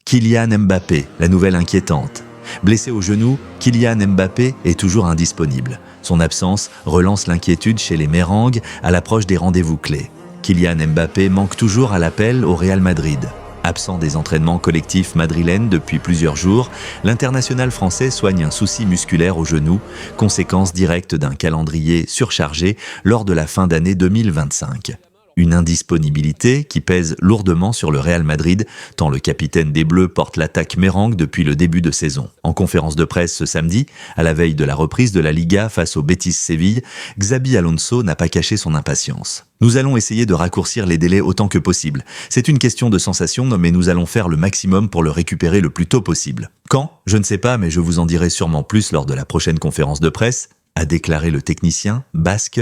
Kylian Mbappé, la nouvelle inquiétante. Blessé au genou, Kylian Mbappé est toujours indisponible. Son absence relance l'inquiétude chez les Mérengues à l'approche des rendez-vous clés. Kylian Mbappé manque toujours à l'appel au Real Madrid. Absent des entraînements collectifs madrilènes depuis plusieurs jours, l'international français soigne un souci musculaire au genou, conséquence directe d'un calendrier surchargé lors de la fin d'année 2025. Une indisponibilité qui pèse lourdement sur le Real Madrid, tant le capitaine des Bleus porte l'attaque mérengue depuis le début de saison. En conférence de presse ce samedi, à la veille de la reprise de la Liga face au Betis Séville, Xabi Alonso n'a pas caché son impatience. Nous allons essayer de raccourcir les délais autant que possible. C'est une question de sensation, mais nous allons faire le maximum pour le récupérer le plus tôt possible. Quand ? Je ne sais pas, mais je vous en dirai sûrement plus lors de la prochaine conférence de presse, a déclaré le technicien basque.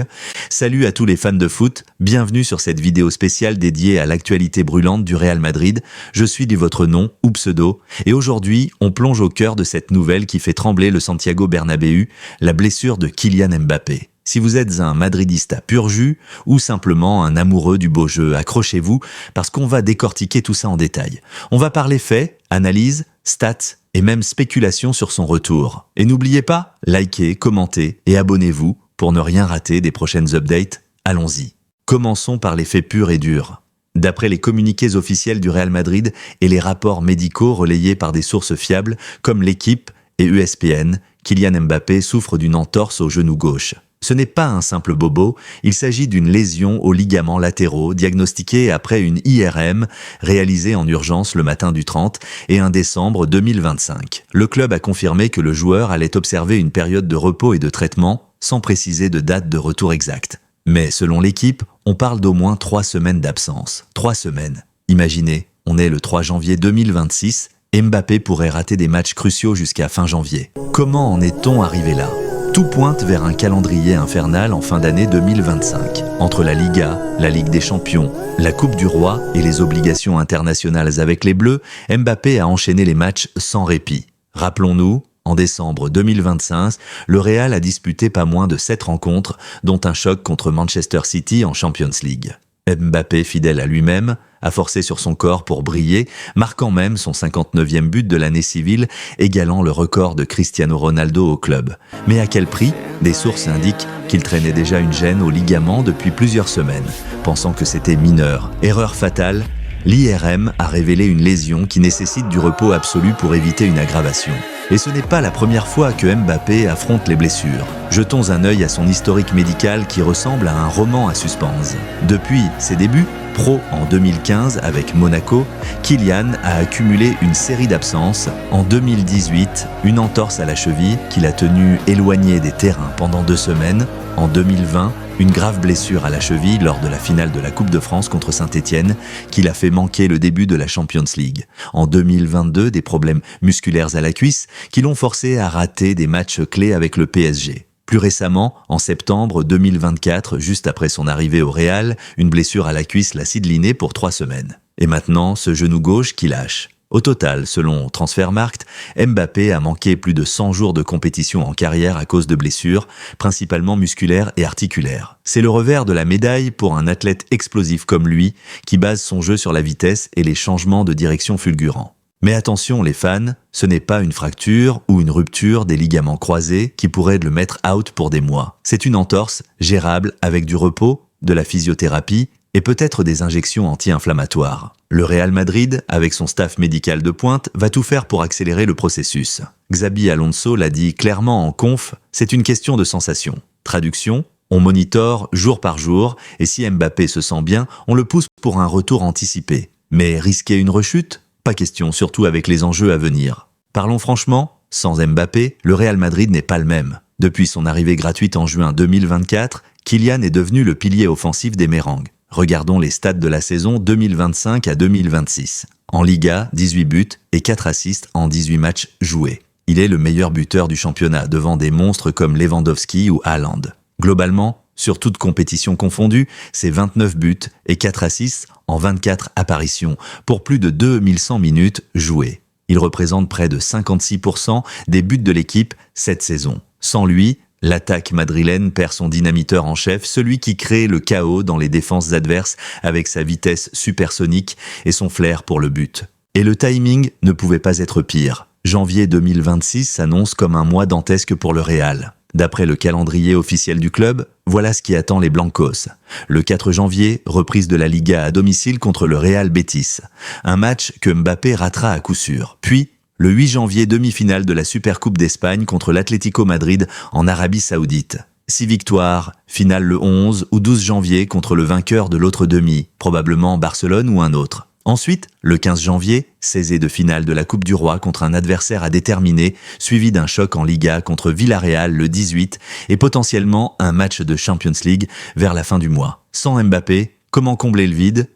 Salut à tous les fans de foot, bienvenue sur cette vidéo spéciale dédiée à l'actualité brûlante du Real Madrid. Je suis de votre nom ou pseudo, et aujourd'hui, on plonge au cœur de cette nouvelle qui fait trembler le Santiago Bernabéu, la blessure de Kylian Mbappé. Si vous êtes un madridista pur jus ou simplement un amoureux du beau jeu, accrochez-vous parce qu'on va décortiquer tout ça en détail. On va parler faits, analyses, stats et même spéculations sur son retour. Et n'oubliez pas, likez, commentez et abonnez-vous pour ne rien rater des prochaines updates. Allons-y. Commençons par les faits purs et durs. D'après les communiqués officiels du Real Madrid et les rapports médicaux relayés par des sources fiables comme l'Équipe et ESPN, Kylian Mbappé souffre d'une entorse au genou gauche. Ce n'est pas un simple bobo, il s'agit d'une lésion aux ligaments latéraux diagnostiquée après une IRM réalisée en urgence le matin du 30 et 1 décembre 2025. Le club a confirmé que le joueur allait observer une période de repos et de traitement, sans préciser de date de retour exacte. Mais selon l'équipe, on parle d'au moins 3 semaines d'absence. 3 semaines. Imaginez, on est le 3 janvier 2026, Mbappé pourrait rater des matchs cruciaux jusqu'à fin janvier. Comment en est-on arrivé là ? Tout pointe vers un calendrier infernal en fin d'année 2025. Entre la Liga, la Ligue des Champions, la Coupe du Roi et les obligations internationales avec les Bleus, Mbappé a enchaîné les matchs sans répit. Rappelons-nous, en décembre 2025, le Real a disputé pas moins de 7 rencontres, dont un choc contre Manchester City en Champions League. Mbappé, fidèle à lui-même, a forcé sur son corps pour briller, marquant même son 59e but de l'année civile, égalant le record de Cristiano Ronaldo au club. Mais à quel prix ? Des sources indiquent qu'il traînait déjà une gêne au ligament depuis plusieurs semaines, pensant que c'était mineur. Erreur fatale, l'IRM a révélé une lésion qui nécessite du repos absolu pour éviter une aggravation. Et ce n'est pas la première fois que Mbappé affronte les blessures. Jetons un œil à son historique médical qui ressemble à un roman à suspense. Depuis ses débuts, pro en 2015 avec Monaco, Kylian a accumulé une série d'absences. En 2018, une entorse à la cheville qui l'a tenu éloigné des terrains pendant 2 semaines. En 2020, une grave blessure à la cheville lors de la finale de la Coupe de France contre Saint-Étienne qui l'a fait manquer le début de la Champions League. En 2022, des problèmes musculaires à la cuisse qui l'ont forcé à rater des matchs clés avec le PSG. Plus récemment, en septembre 2024, juste après son arrivée au Real, une blessure à la cuisse l'a sideliné pour 3 semaines. Et maintenant, ce genou gauche qui lâche. Au total, selon Transfermarkt, Mbappé a manqué plus de 100 jours de compétition en carrière à cause de blessures, principalement musculaires et articulaires. C'est le revers de la médaille pour un athlète explosif comme lui, qui base son jeu sur la vitesse et les changements de direction fulgurants. Mais attention les fans, ce n'est pas une fracture ou une rupture des ligaments croisés qui pourrait le mettre out pour des mois. C'est une entorse gérable avec du repos, de la physiothérapie et peut-être des injections anti-inflammatoires. Le Real Madrid, avec son staff médical de pointe, va tout faire pour accélérer le processus. Xabi Alonso l'a dit clairement en conf, c'est une question de sensation. Traduction, on monitore jour par jour et si Mbappé se sent bien, on le pousse pour un retour anticipé. Mais risquer une rechute ? Pas question, surtout avec les enjeux à venir. Parlons franchement, sans Mbappé, le Real Madrid n'est pas le même. Depuis son arrivée gratuite en juin 2024, Kylian est devenu le pilier offensif des Mérengues. Regardons les stats de la saison 2025 à 2026. En Liga, 18 buts et 4 assists en 18 matchs joués. Il est le meilleur buteur du championnat devant des monstres comme Lewandowski ou Haaland. Globalement, sur toute compétition confondue, c'est 29 buts et 4 assists en 24 apparitions pour plus de 2100 minutes jouées. Il représente près de 56% des buts de l'équipe cette saison. Sans lui, l'attaque madrilène perd son dynamiteur en chef, celui qui crée le chaos dans les défenses adverses avec sa vitesse supersonique et son flair pour le but. Et le timing ne pouvait pas être pire. Janvier 2026 s'annonce comme un mois dantesque pour le Real. D'après le calendrier officiel du club, voilà ce qui attend les Blancos. Le 4 janvier, reprise de la Liga à domicile contre le Real Betis. Un match que Mbappé ratera à coup sûr. Puis, le 8 janvier, demi-finale de la Supercoupe d'Espagne contre l'Atlético Madrid en Arabie Saoudite. 6 victoires, finale le 11 ou 12 janvier contre le vainqueur de l'autre demi, probablement Barcelone ou un autre. Ensuite, le 15 janvier, 16e de finale de la Coupe du Roi contre un adversaire à déterminer, suivi d'un choc en Liga contre Villarreal le 18 et potentiellement un match de Champions League vers la fin du mois. Sans Mbappé, comment combler le vide ?